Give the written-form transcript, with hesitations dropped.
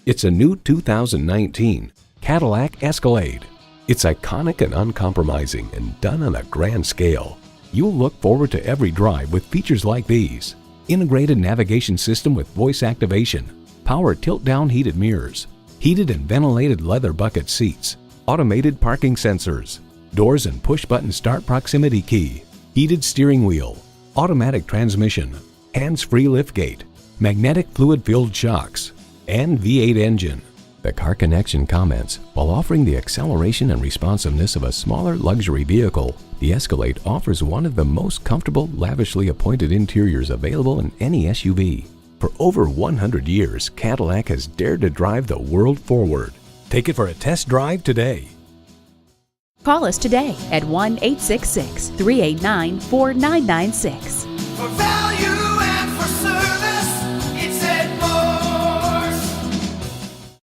It's a new 2019 Cadillac Escalade. It's iconic and uncompromising and done on a grand scale. You'll look forward to every drive with features like these: integrated navigation system with voice activation, power tilt-down heated mirrors, heated and ventilated leather bucket seats, automated parking sensors, doors and push-button start proximity key, heated steering wheel, automatic transmission, hands-free liftgate, magnetic fluid-filled shocks, and V8 engine. The Car Connection comments, while offering the acceleration and responsiveness of a smaller luxury vehicle, the Escalade offers one of the most comfortable, lavishly appointed interiors available in any SUV. For over 100 years, Cadillac has dared to drive the world forward. Take it for a test drive today. Call us today at 1-866-389-4996.